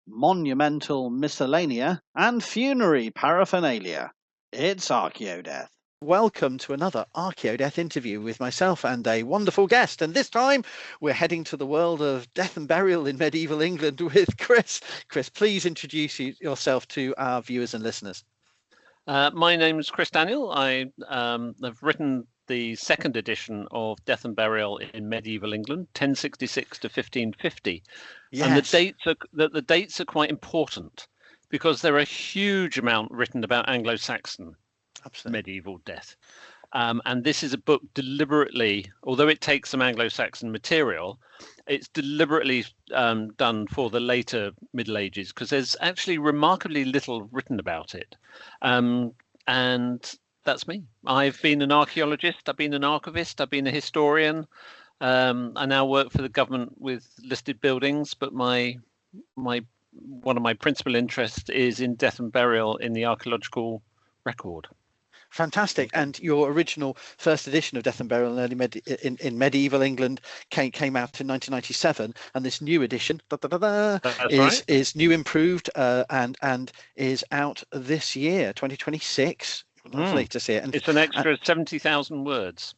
monumental miscellanea, and funerary paraphernalia. It's Archaeodeath. Welcome to another Archaeodeath interview with myself and a wonderful guest. And this time we're heading to the world of death and burial in medieval England with Chris. Chris, please introduce yourself to our viewers and listeners. My name is Chris Daniell. I have written the second edition of Death and Burial in Medieval England, 1066 to 1550. Yes. And the dates are quite important because there are a huge amount written about Anglo-Saxon medieval death. And this is a book deliberately, although it takes some Anglo-Saxon material, it's deliberately done for the later Middle Ages because there's actually remarkably little written about it. And that's me. I've been an archaeologist, I've been an archivist, I've been a historian. I now work for the government with listed buildings, but one of my principal interests is in death and burial in the archaeological record. Fantastic. And your original first edition of Death and Burial in medieval England came out in 1997, and this new edition is new, improved, and is out this year, 2026. Lovely to see it. And it's an extra 70,000 words.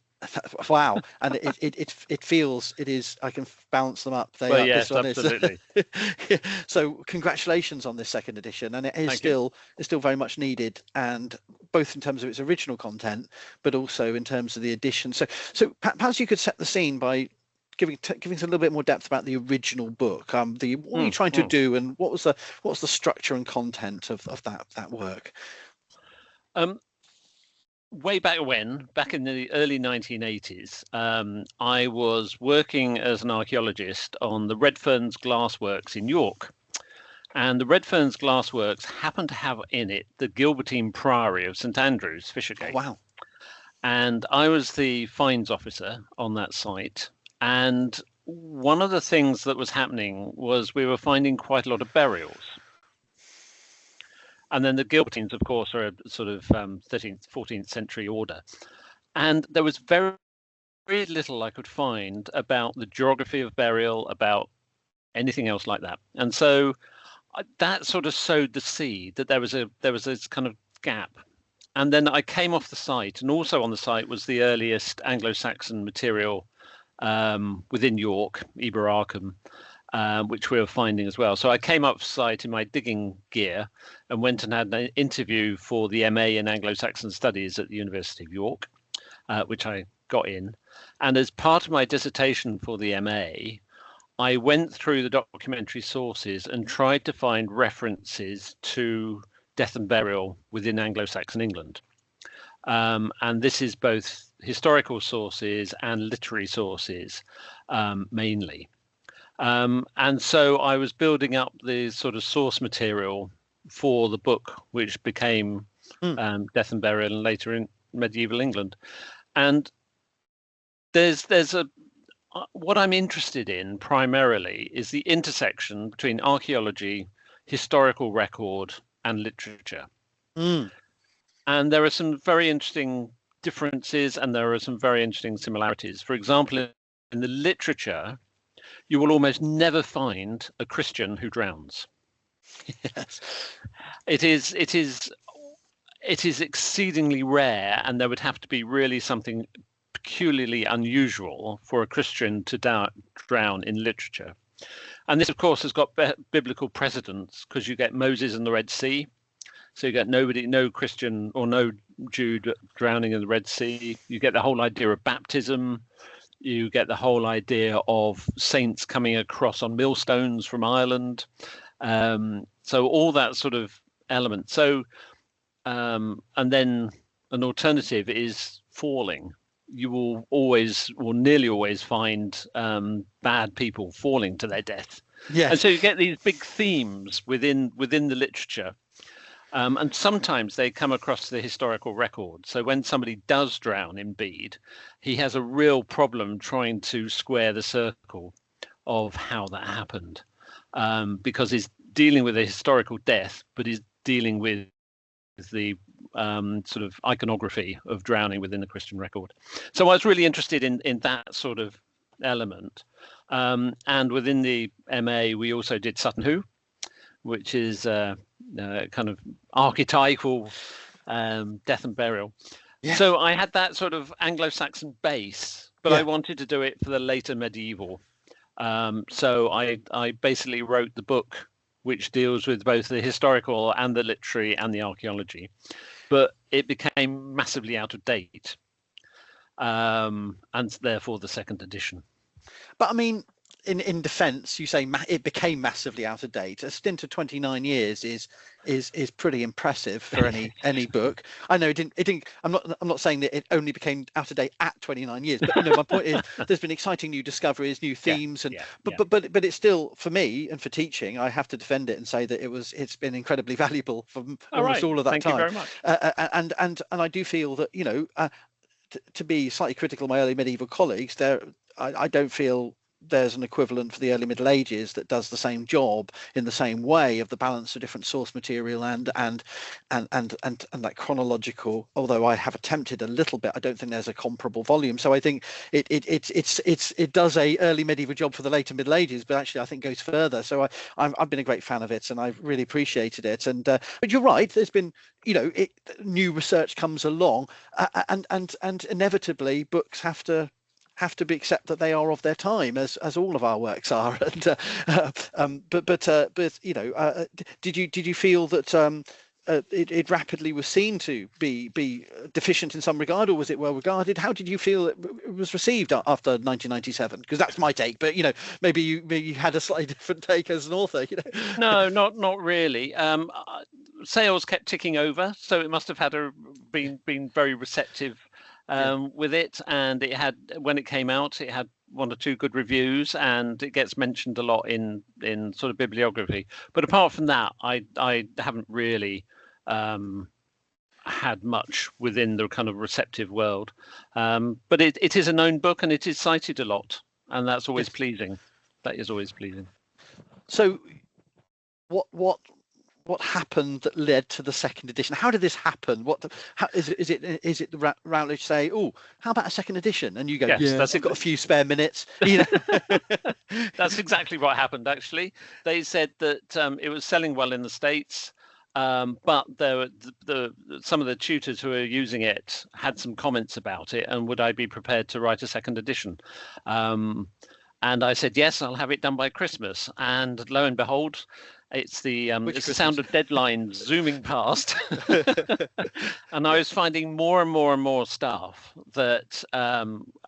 Wow. And it feels it is. I can balance them up. Yes, absolutely. So congratulations on this second edition, and it is still very much needed, and both in terms of its original content, but also in terms of the addition. So perhaps you could set the scene by giving us a little bit more depth about the original book. What were you trying to do, and what was the structure and content of that work? Way back in the early 1980s, I was working as an archaeologist on the Redfearn Glassworks in York. And the Redfearn Glassworks happened to have in it the Gilbertine priory of St Andrews, Fishergate. Wow. And I was the finds officer on that site. And one of the things that was happening was we were finding quite a lot of burials. And then the Gilbertines, of course, are a sort of 13th, 14th century order. And there was very, very little I could find about the geography of burial, about anything else like that. And so that sort of sowed the seed that there was this kind of gap. And then I came off the site, and also on the site was the earliest Anglo-Saxon material within York, Eber-Arkham, which we were finding as well. So I came up site in my digging gear and went and had an interview for the MA in Anglo-Saxon Studies at the University of York, which I got in. And as part of my dissertation for the MA, I went through the documentary sources and tried to find references to death and burial within Anglo-Saxon England. And this is both historical sources and literary sources, mainly. And so I was building up the sort of source material for the book, which became Death and Burial and later in medieval England. And there's what I'm interested in primarily is the intersection between archaeology, historical record, and literature. And there are some very interesting differences, and there are some very interesting similarities. For example, in the literature, you will almost never find a Christian who drowns. Yes. It is exceedingly rare, and there would have to be really something peculiarly unusual for a Christian to drown in literature. And this, of course, has got biblical precedents because you get Moses and the Red Sea. So you get no Christian or no Jew drowning in the Red Sea. You get the whole idea of baptism. You get the whole idea of saints coming across on millstones from Ireland. So all that sort of element. So, and then an alternative is falling. You will always, or nearly always, find bad people falling to their death. Yes. And so you get these big themes within the literature. And sometimes they come across the historical record. So when somebody does drown in Bede, he has a real problem trying to square the circle of how that happened, because he's dealing with a historical death, but he's dealing with the sort of iconography of drowning within the Christian record. So I was really interested in that sort of element. And within the MA, we also did Sutton Hoo, which is kind of archetypal death and burial. Yeah. So I had that sort of Anglo-Saxon base, but Yeah. I wanted to do it for the later medieval. So I basically wrote the book, which deals with both the historical and the literary and the archaeology, but it became massively out of date, and therefore the second edition. But I mean, in defence, you say it became massively out of date. A stint of 29 years is pretty impressive for any book. I know it didn't. I'm not saying that it only became out of date at 29 years, but my point is there's been exciting new discoveries, new themes, but it's still, for me and for teaching, I have to defend it and say that it's been incredibly valuable for almost all of that time. Thank you very much. And I do feel that to be slightly critical of my early medieval colleagues, I don't feel there's an equivalent for the early Middle Ages that does the same job in the same way of the balance of different source material and that chronological. Although I have attempted a little bit, I don't think there's a comparable volume. So I think it does a early medieval job for the later Middle Ages, but actually I think goes further. So I've been a great fan of it, and I've really appreciated it. And but you're right, there's been new research comes along, and inevitably books have to be accept that they are of their time, as all of our works are. And did you feel that it rapidly was seen to be deficient in some regard, or was it well regarded? How did you feel it was received after 1997? Because that's my take, but maybe you had a slightly different take as an author. No, not really. Sales kept ticking over, so it must have been very receptive. With it, and when it came out, it had one or two good reviews, and it gets mentioned a lot in sort of bibliography. But apart from that, I haven't really had much within the kind of receptive world. But it is a known book, and it is cited a lot, and that's always pleasing. That is always pleasing. So, what happened that led to the second edition? How did this happen? Is it the Routledge say, oh, how about a second edition? And you go, yes, I've got a few spare minutes. That's exactly what happened, actually. They said that it was selling well in the States, but some of the tutors who were using it had some comments about it, and would I be prepared to write a second edition? And I said, yes, I'll have it done by Christmas. And lo and behold, it's the sound of deadlines zooming past. And I was finding more and more stuff that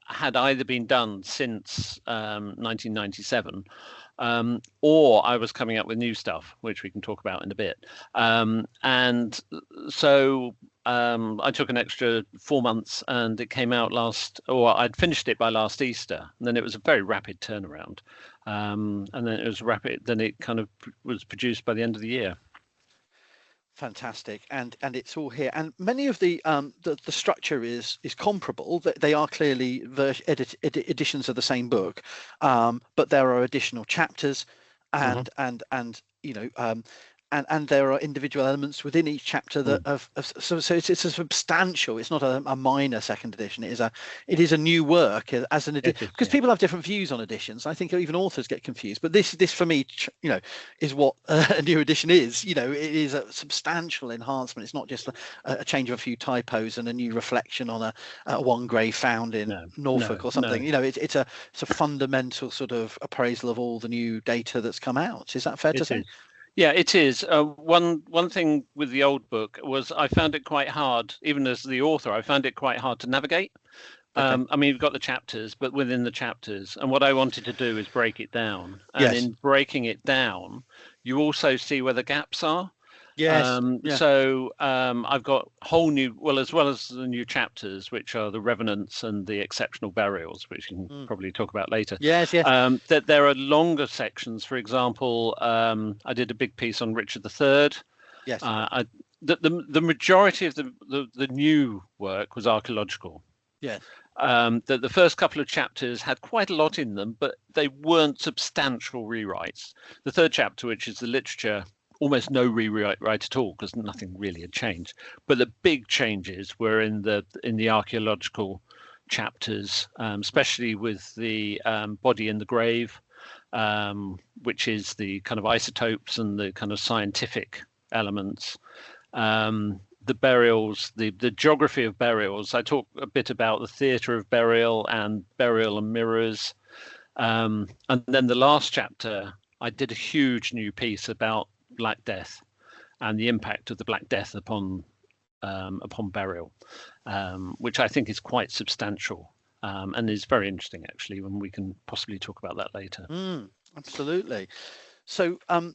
had either been done since 1997, or I was coming up with new stuff, which we can talk about in a bit. And so I took an extra 4 months, and it came out I'd finished it by last Easter, and then it was a very rapid turnaround. And then it was rapid. Then it kind of was produced by the end of the year. Fantastic, and it's all here, and many of the structure is comparable. They are clearly editions of the same book, but there are additional chapters, and and there are individual elements within each chapter that so it's a substantial. It's not a minor second edition. It is a new work as an edition, because people have different views on editions. I think even authors get confused. But this for me, is what a new edition is. It is a substantial enhancement. It's not just a change of a few typos and a new reflection on a one grave found in Norfolk or something. No. It's a fundamental sort of appraisal of all the new data that's come out. Is that fair to say? Yeah, it is. One thing with the old book was I found it quite hard, even as the author, I found it quite hard to navigate. Okay. I mean, you've got the chapters, but within the chapters, and what I wanted to do is break it down. And in breaking it down, you also see where the gaps are. Yes. So I've got whole new, as well as the new chapters, which are the revenants and the exceptional burials, which you can probably talk about later. Yes. That there are longer sections. For example, I did a big piece on Richard III. Yes. The majority of the new work was archaeological. Yes. The first couple of chapters had quite a lot in them, but they weren't substantial rewrites. The third chapter, which is the literature, almost no rewrite at all, because nothing really had changed. But the big changes were in the archaeological chapters, especially with the body in the grave, which is the kind of isotopes and the kind of scientific elements. The burials, the geography of burials. I talk a bit about the theatre of burial and mirrors. And then the last chapter, I did a huge new piece about Black Death and the impact of the Black Death upon burial, which I think is quite substantial and is very interesting, actually, when we can possibly talk about that later. Absolutely. So, I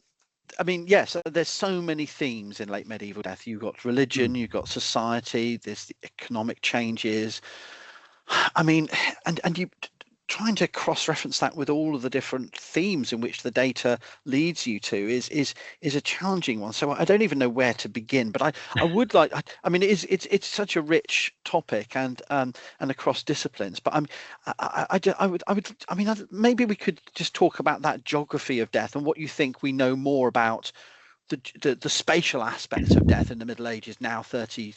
mean, yes, there's so many themes in late medieval death. You've got religion, you've got society, there's the economic changes. I mean, and you trying to cross-reference that with all of the different themes in which the data leads you to is a challenging one. So I don't even know where to begin, but I would like, I mean, it's such a rich topic and across disciplines, but I mean, maybe we could just talk about that geography of death and what you think we know more about the spatial aspects of death in the Middle Ages now 30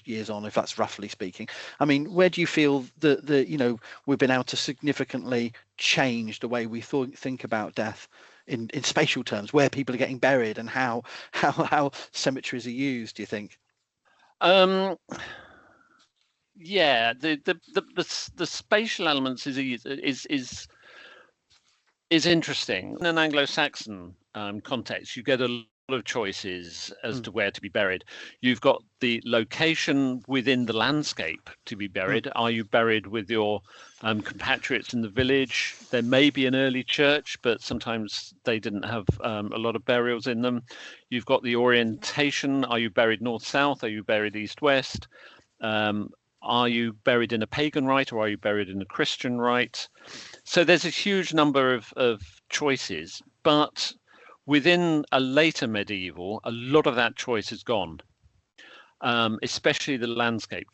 years on, if that's roughly speaking. I mean, where do you feel that we've been able to significantly change the way we think about death in spatial terms, where people are getting buried and how cemeteries are used, do you think? Yeah, the spatial elements is interesting. In an Anglo-Saxon context, you get a lot of choices as to where to be buried. You've got the location within the landscape to be buried. Are you buried with your compatriots in the village? There may be an early church, but sometimes they didn't have a lot of burials in them. You've got the orientation. Are you buried north-south? Are you buried east-west? Are you buried in a pagan rite or are you buried in a Christian rite? So there's a huge number of choices, but within a later medieval, a lot of that choice is gone, especially the landscape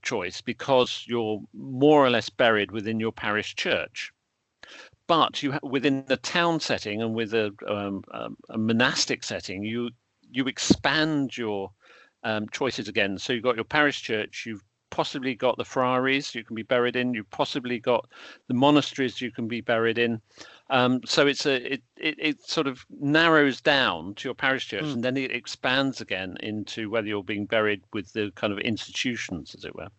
choice, because you're more or less buried within your parish church. But within the town setting and with a monastic setting, you expand your choices again. So you've got your parish church, you've possibly got the friaries you can be buried in, you've possibly got the monasteries you can be buried in. So it sort of narrows down to your parish church, and then it expands again into whether you're being buried with the kind of institutions, as it were.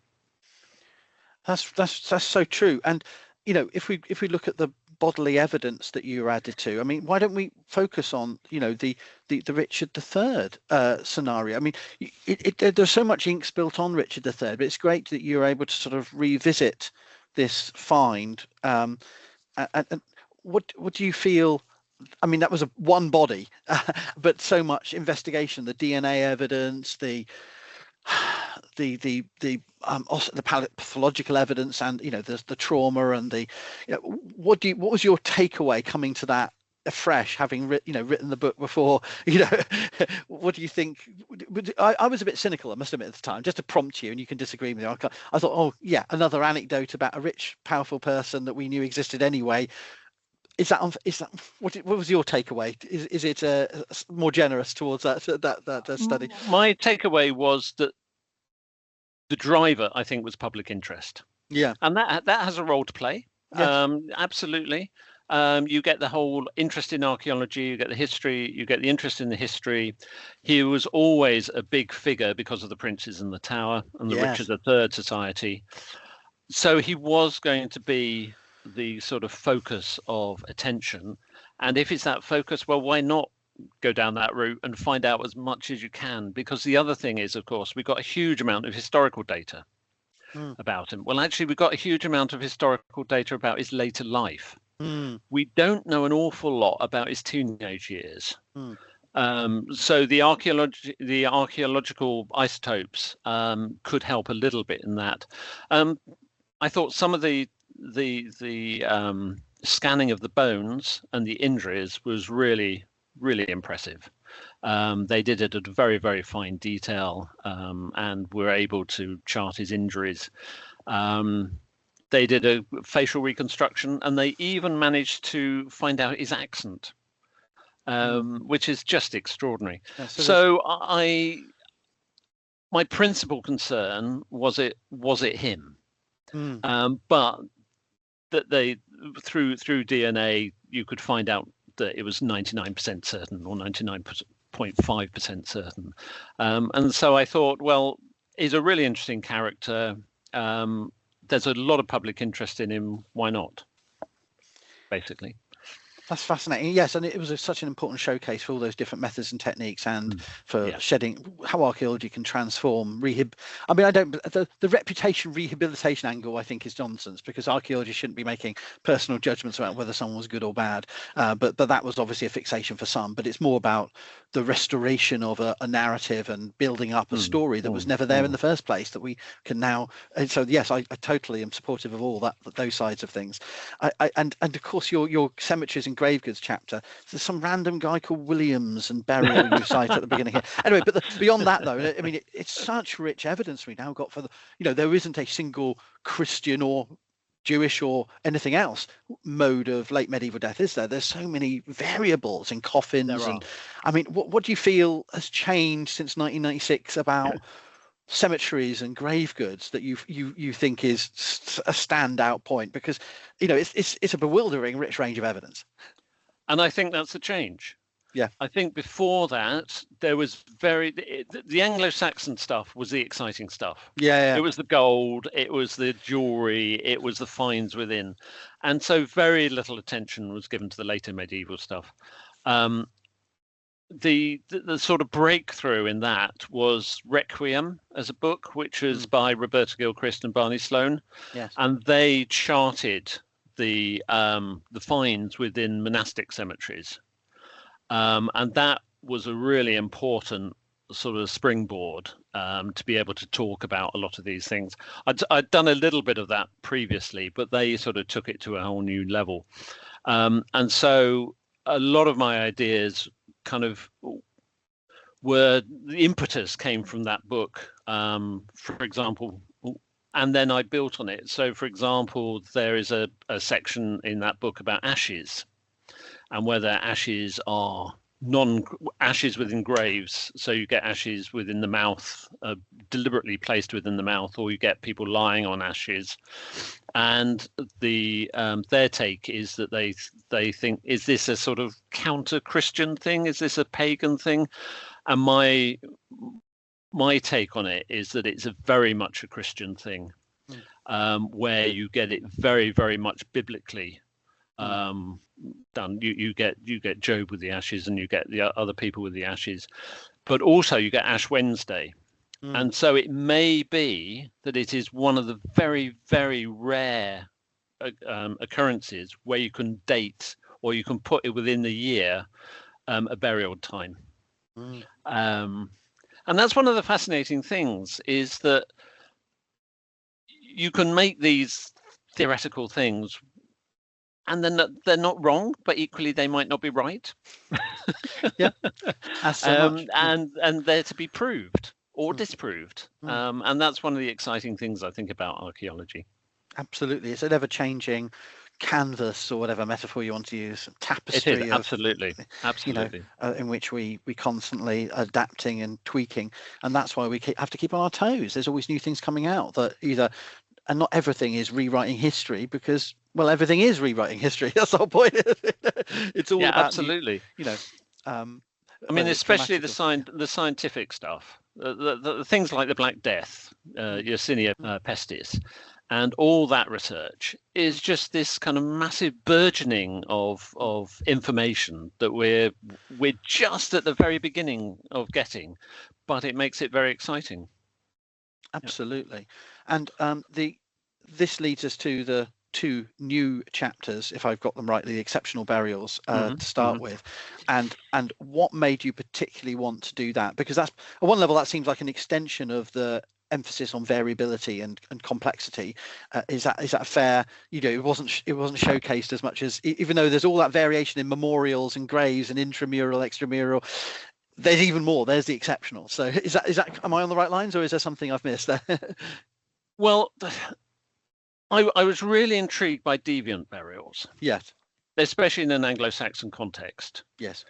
That's so true. And if we look at the bodily evidence that you added to, I mean, why don't we focus on the Richard III scenario? I mean, there's so much ink spilt on Richard III, but it's great that you're able to sort of revisit this find. And what do you feel? I mean, that was one body, but so much investigation, the DNA evidence, the pathological evidence, and the trauma, and what was your takeaway coming to that afresh, having written the book before? What do you think? I was a bit cynical, I must admit, at the time, just to prompt you, and you can disagree with me. I thought, oh yeah, another anecdote about a rich, powerful person that we knew existed anyway. Is that what was your takeaway? Is it more generous towards that study? My takeaway was that the driver, I think, was public interest. Yeah, and that has a role to play. Yes. Absolutely. You get the whole interest in archaeology, you get the history, you get the interest in the history. He was always a big figure because of the Princes in the Tower and the Richard III Society. So he was going to be the sort of focus of attention. And if it's that focus, well, why not go down that route and find out as much as you can? Because the other thing is, of course, we've got a huge amount of historical data about him. Well, actually, we've got a huge amount of historical data about his later life. We don't know an awful lot about his teenage years. So the archaeological isotopes could help a little bit in that. I thought some of the scanning of the bones and the injuries was really impressive. They did it at a very, very fine detail, and were able to chart his injuries. They did a facial reconstruction, and they even managed to find out his accent, which is just extraordinary. Yeah, so my principal concern was it him, but that they through DNA, you could find out that it was 99% certain or 99.5% certain. And so I thought, well, he's a really interesting character. There's a lot of public interest in him. Why not? Basically. That's fascinating. Yes, and it was such an important showcase for all those different methods and techniques, and for shedding how archaeology can transform, I mean, the reputation rehabilitation angle, I think, is nonsense, because archaeologists shouldn't be making personal judgments about whether someone was good or bad. But that was obviously a fixation for some. But it's more about the restoration of a narrative and building up a story that was never there in the first place, that we can now. And so yes, I totally am supportive of all those sides of things. And of course your cemeteries and grave goods chapter, there's some random guy called Williams and burial you cite at the beginning here. Anyway, but beyond that though, I mean, it's such rich evidence we now got for there isn't a single Christian or Jewish or anything else mode of late medieval death, is there? There's so many variables in coffins, and I mean, what do you feel has changed since 1996 about cemeteries and grave goods that you think is a standout point? Because it's a bewildering rich range of evidence, and I think that's a change. Yeah, I think before that there was the Anglo-Saxon stuff was the exciting stuff. Yeah. It was the gold, it was the jewelry, it was the finds within, and so very little attention was given to the later medieval stuff. The sort of breakthrough in that was Requiem as a book, which was by Roberta Gilchrist and Barney Sloane. Yes. And they charted the finds within monastic cemeteries. And that was a really important sort of springboard to be able to talk about a lot of these things. I'd done a little bit of that previously, but they sort of took it to a whole new level. And so a lot of my ideas kind of the impetus came from that book, for example, and then I built on it. So, for example, there is a section in that book about ashes, and whether ashes are ashes within graves. So you get ashes within the mouth, deliberately placed within the mouth, or you get people lying on ashes. And their take is that they think, is this a sort of counter-Christian thing? Is this a pagan thing? And my take on it is that it's very much a Christian thing, where you get it very, very much biblically done. You get Job with the ashes, and you get the other people with the ashes, but also you get Ash Wednesday. And so it may be that it is one of the very, very rare occurrences where you can date, or you can put it within the year, a burial time. And that's one of the fascinating things, is that you can make these theoretical things, and then they're not wrong, but equally they might not be right. Yeah, and they're to be proved or disproved. And that's one of the exciting things I think about archaeology. Absolutely, it's an ever-changing canvas, or whatever metaphor you want to use, tapestry. It is, absolutely. In which we constantly adapting and tweaking, and that's why we have to keep on our toes. There's always new things coming out and not everything is rewriting history, because everything is rewriting history. That's the whole point. It's all about absolutely. I mean, especially the scientific stuff, the things like the Black Death, Yersinia pestis, and all that research is just this kind of massive burgeoning of information that we're just at the very beginning of getting, but it makes it very exciting. Absolutely. And this leads us to the two new chapters, if I've got them right, the exceptional burials to start with, and what made you particularly want to do that? Because that's, at one level, that seems like an extension of the emphasis on variability and complexity. Is that fair? It wasn't showcased as much, as even though there's all that variation in memorials and graves and intramural, extramural, there's even more. There's the exceptional. So is that am I on the right lines, or is there something I've missed there? Well, I was really intrigued by deviant burials. Yes. Especially in an Anglo-Saxon context. Yes.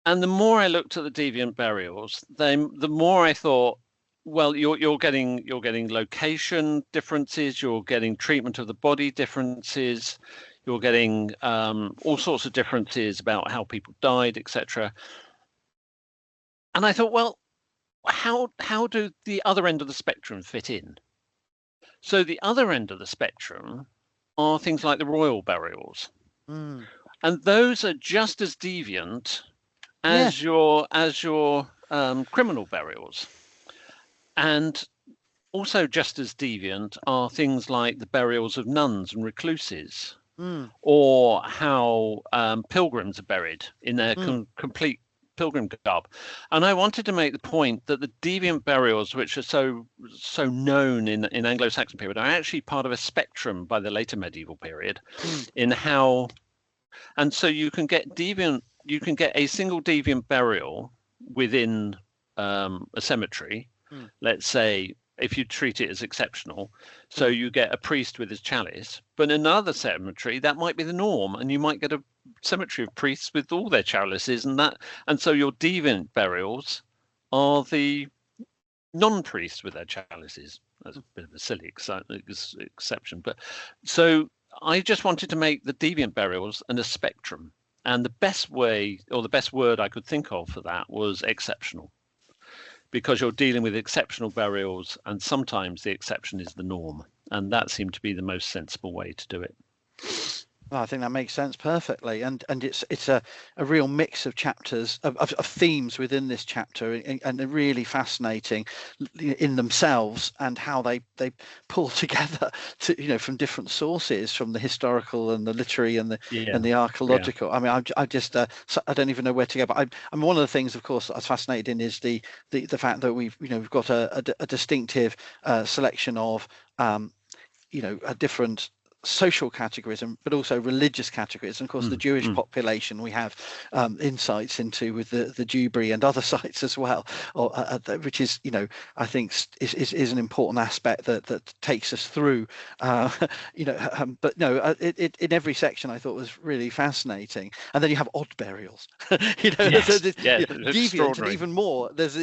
And the more I looked at the deviant burials, the more I thought, well, you're getting location differences, you're getting treatment of the body differences, You're getting all sorts of differences about how people died, etc. And I thought, well, how do the other end of the spectrum fit in? So the other end of the spectrum are things like the royal burials, and those are just as deviant as your criminal burials, and also just as deviant are things like the burials of nuns and recluses, or how pilgrims are buried in their complete pilgrim garb. And I wanted to make the point that the deviant burials, which are so known in Anglo-Saxon period, are actually part of a spectrum by the later medieval period, in how, and so you can get a single deviant burial within a cemetery, let's say, if you treat it as exceptional. So you get a priest with his chalice, but in another cemetery that might be the norm, and you might get a cemetery of priests with all their chalices, and so your deviant burials are the non-priests with their chalices. That's a bit of a silly exception, but so I just wanted to make the deviant burials a spectrum, and the best way, or the best word I could think of for that, was exceptional, because you're dealing with exceptional burials, and sometimes the exception is the norm, and that seemed to be the most sensible way to do it. Well, I think that makes sense perfectly, and it's a real mix of chapters of themes within this chapter, and they're really fascinating in themselves, and how they pull together to, from different sources, from the historical and the literary and the archaeological. I mean, I just I don't even know where to go, but I'm one of the things, of course, I was fascinated in is the fact that we've got a distinctive selection of a different social categories, but also religious categories, and of course the Jewish population we have insights into with the Jewbury and other sites as well, which is I think is an important aspect that takes us through but no, in every section I thought was really fascinating. And then you have odd burials, deviant, and even more there's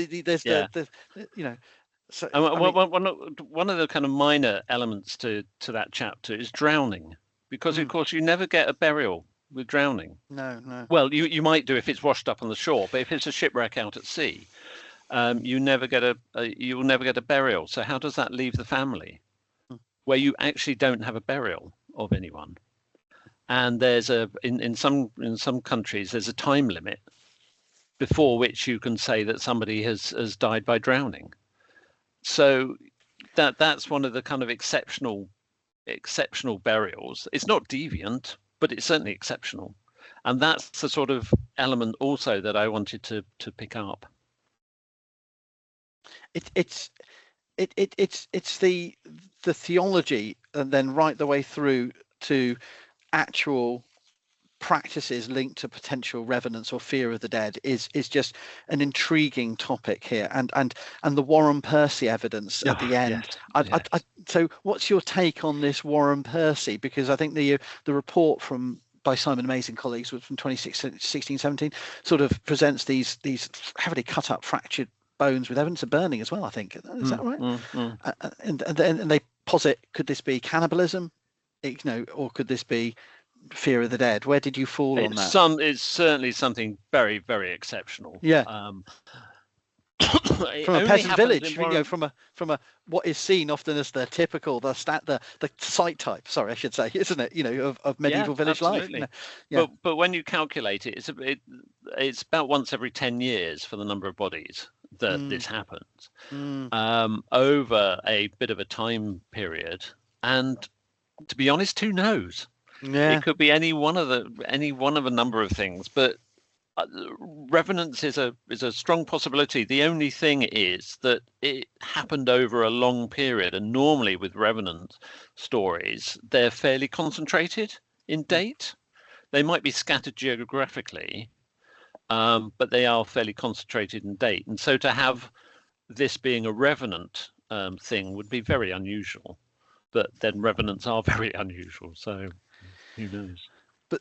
so one of the kind of minor elements to that chapter is drowning, because of course you never get a burial with drowning. No. Well, you might do if it's washed up on the shore, but if it's a shipwreck out at sea, you never get you will never get a burial. So how does that leave the family, where you actually don't have a burial of anyone? And there's in some countries there's a time limit before which you can say that somebody has died by drowning. So that's one of the kind of exceptional burials. It's not deviant, but it's certainly exceptional, and that's the sort of element also that I wanted to pick up. It's the theology, and then right the way through to actual practices linked to potential revenants or fear of the dead is just an intriguing topic here, and the Warren Percy evidence at the end. Yes. So what's your take on this Warren Percy? Because I think the report by Simon Mays and colleagues was from 2016-17, sort of presents these heavily cut up, fractured bones with evidence of burning as well, I think. Is that right? And they posit, could this be cannibalism, or could this be fear of the dead? Where did you fall on that? It's certainly something very, very exceptional. From a peasant village, from a what is seen often as the typical the site type. Sorry, I should say, isn't it? Of medieval village absolutely. Life. But when you calculate it, it's about once every 10 years for the number of bodies that this happens over a bit of a time period. And to be honest, who knows? It could be any one of a number of things, but revenants is a strong possibility. The only thing is that it happened over a long period, and normally with revenant stories, they're fairly concentrated in date. They might be scattered geographically, but they are fairly concentrated in date. And so to have this being a revenant thing would be very unusual. But then revenants are very unusual, so who knows?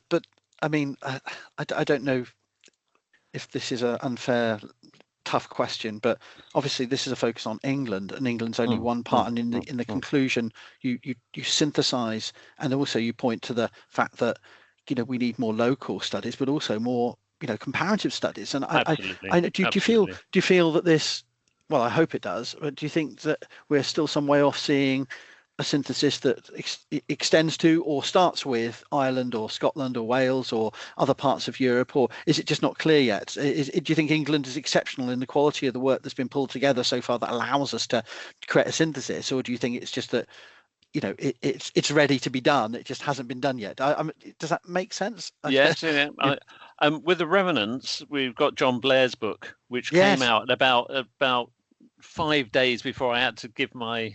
But I mean, I don't know if this is an unfair tough question, but obviously this is a focus on England, and England's only one part. And in the conclusion, you synthesize, and also you point to the fact that we need more local studies, but also more comparative studies. And do you feel that this? Well, I hope it does. But do you think that we're still some way off seeing a synthesis that extends to or starts with Ireland or Scotland or Wales or other parts of Europe, or is it just not clear yet? Do you think England is exceptional in the quality of the work that's been pulled together so far that allows us to create a synthesis, or do you think it's just that it's ready to be done, it just hasn't been done yet? Does that make sense? Yes. With the remnants, we've got John Blair's book, which came out about 5 days before I had to give my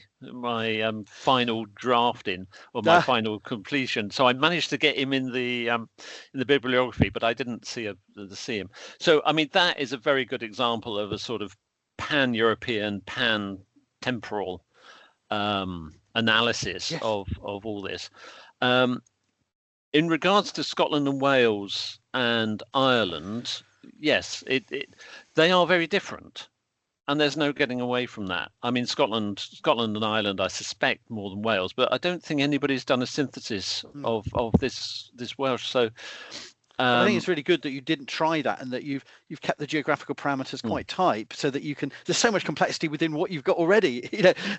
final draft in, or my final completion. So I managed to get him in the bibliography, but I didn't see him. So I mean, that is a very good example of a sort of pan-European, pan-temporal analysis of all this. In regards to Scotland and Wales and Ireland, yes, they are very different. And there's no getting away from that. I mean, Scotland and Ireland, I suspect more than Wales, but I don't think anybody's done a synthesis of this Welsh. So I think it's really good that you didn't try that, and that you've kept the geographical parameters quite tight, so that you can. There's so much complexity within what you've got already.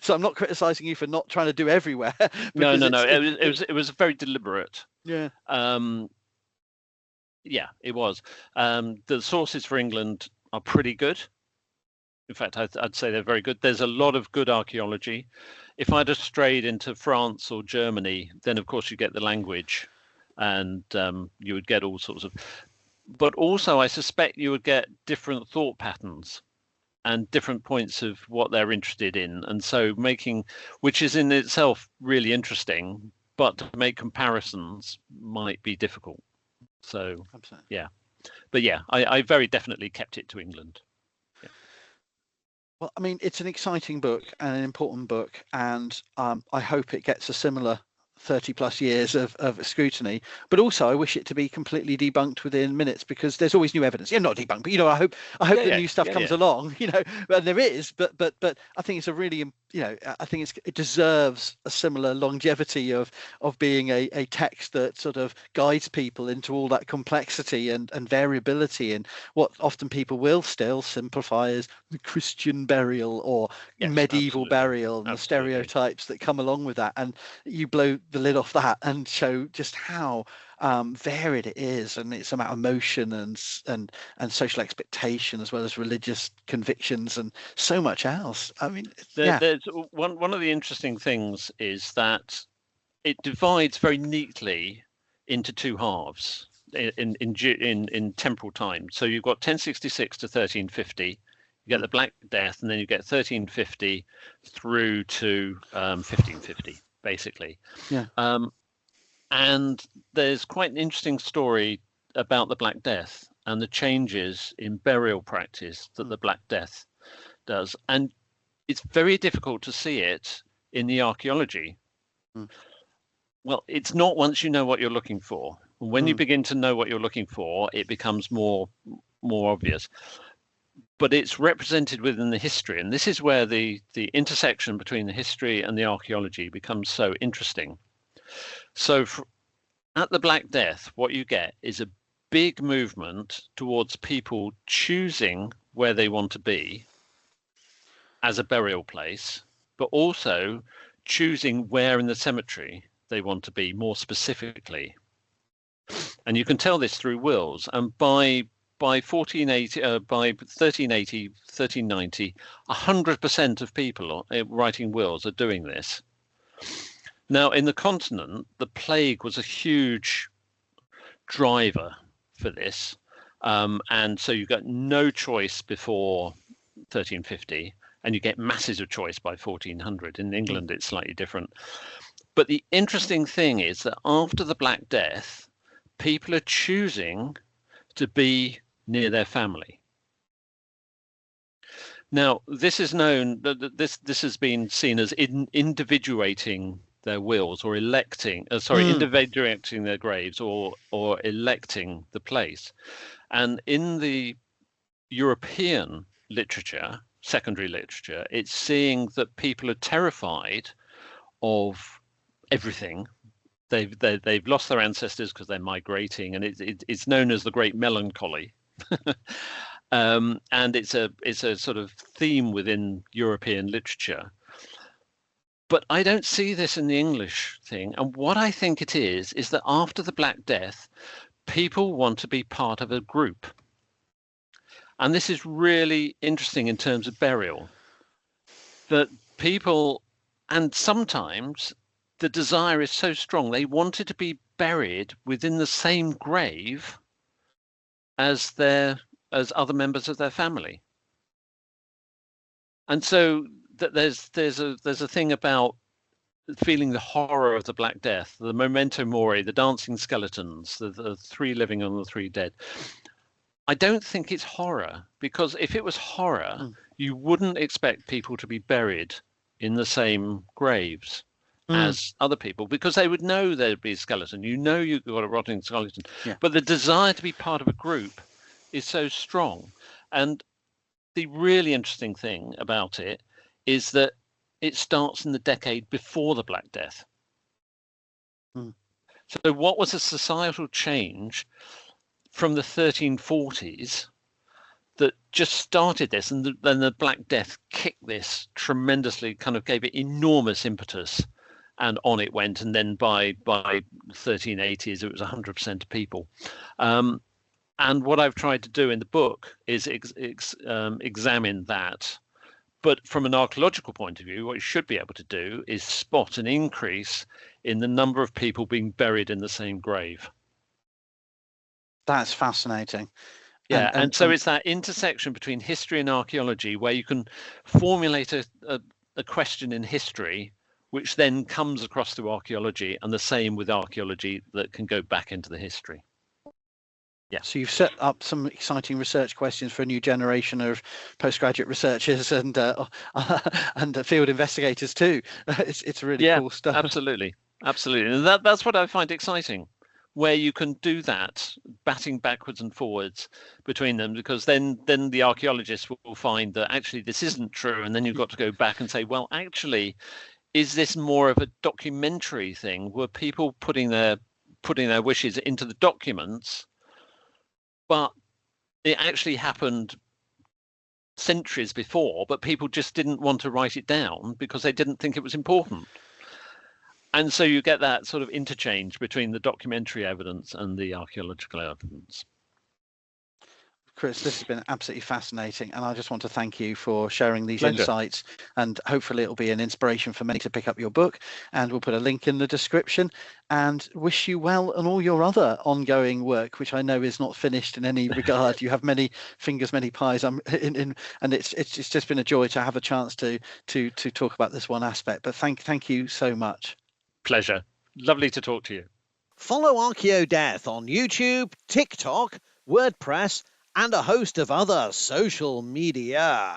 So I'm not criticizing you for not trying to do everywhere. No. It was very deliberate. Yeah. Yeah, it was. The sources for England are pretty good. In fact, I'd say they're very good. There's a lot of good archaeology. If I'd have strayed into France or Germany, then of course you get the language, and you would get all sorts of. But also, I suspect you would get different thought patterns and different points of what they're interested in, and so which is in itself really interesting, but to make comparisons might be difficult. So absolutely. Yeah, but yeah, I very definitely kept it to England. Well, I mean, it's an exciting book and an important book, and I hope it gets a similar 30 plus years of scrutiny, but also I wish it to be completely debunked within minutes, because there's always new evidence. Not debunked, but I hope the new stuff comes along, and there is, but I think it's a really, I think it deserves a similar longevity of being a text that sort of guides people into all that complexity and variability, and what often people will still simplify as the Christian burial or medieval burial, and the stereotypes that come along with that. And you blow the lid off that and show just how varied it is, and it's about emotion and social expectation, as well as religious convictions and so much else. I mean, there's one of the interesting things is that it divides very neatly into two halves in temporal time. So you've got 1066 to 1350. You get the Black Death, and then you get 1350 through to 1550, basically. Yeah. And there's quite an interesting story about the Black Death and the changes in burial practice that the Black Death does. And it's very difficult to see it in the archaeology. Well, it's not once you know what you're looking for. When you begin to know what you're looking for, it becomes more obvious. But it's represented within the history. And this is where the intersection between the history and the archaeology becomes so interesting. So at the Black Death, what you get is a big movement towards people choosing where they want to be as a burial place, but also choosing where in the cemetery they want to be more specifically. And you can tell this through wills. And by 1380, 1390, 100% of people writing wills are doing this. Now, in the continent, the plague was a huge driver for this. And so you got no choice before 1350, and you get masses of choice by 1400. In England, it's slightly different. But the interesting thing is that after the Black Death, people are choosing to be near their family. Now, this is known, this has been seen as individuating their wills, or individuating their graves, or electing the place. And in the European literature, secondary literature. It's seeing that people are terrified of everything. They've lost their ancestors because they're migrating, and it's known as the Great Melancholy. And it's a sort of theme within European literature. But I don't see this in the English thing. And what I think it is that after the Black Death, people want to be part of a group. And this is really interesting in terms of burial. That people, and sometimes the desire is so strong, they wanted to be buried within the same grave as other members of their family. And so there's a thing about feeling the horror of the Black Death, the memento mori, the dancing skeletons, the three living and the three dead. I don't think it's horror, because if it was horror, you wouldn't expect people to be buried in the same graves as other people, because they would know there'd be a skeleton. You know you've got a rotting skeleton. Yeah. But the desire to be part of a group is so strong. And the really interesting thing about it is that it starts in the decade before the Black Death. So what was a societal change from the 1340s that just started this, and then the Black Death kicked this tremendously, kind of gave it enormous impetus, and on it went. And then by 1380s, it was 100% of people. And what I've tried to do in the book is examine that. But from an archaeological point of view, what you should be able to do is spot an increase in the number of people being buried in the same grave. That's fascinating. Yeah, and so it's that intersection between history and archaeology where you can formulate a question in history, which then comes across to archaeology, and the same with archaeology that can go back into the history. Yeah. So you've set up some exciting research questions for a new generation of postgraduate researchers and field investigators too. It's really cool stuff. Absolutely, and that's what I find exciting, where you can do that, batting backwards and forwards between them, because then the archaeologists will find that actually this isn't true, and then you've got to go back and say, well, actually, is this more of a documentary thing? Were people putting their wishes into the documents? But it actually happened centuries before, but people just didn't want to write it down because they didn't think it was important. And so you get that sort of interchange between the documentary evidence and the archaeological evidence. Chris, this has been absolutely fascinating, and I just want to thank you for sharing these Pleasure. Insights, and hopefully it'll be an inspiration for many to pick up your book, and we'll put a link in the description, and wish you well on all your other ongoing work, which I know is not finished in any regard. You have many fingers, many pies, and it's just been a joy to have a chance to talk about this one aspect, but thank you so much. Pleasure. Lovely to talk to you. Follow ArchaeoDeath on YouTube, TikTok, WordPress, and a host of other social media.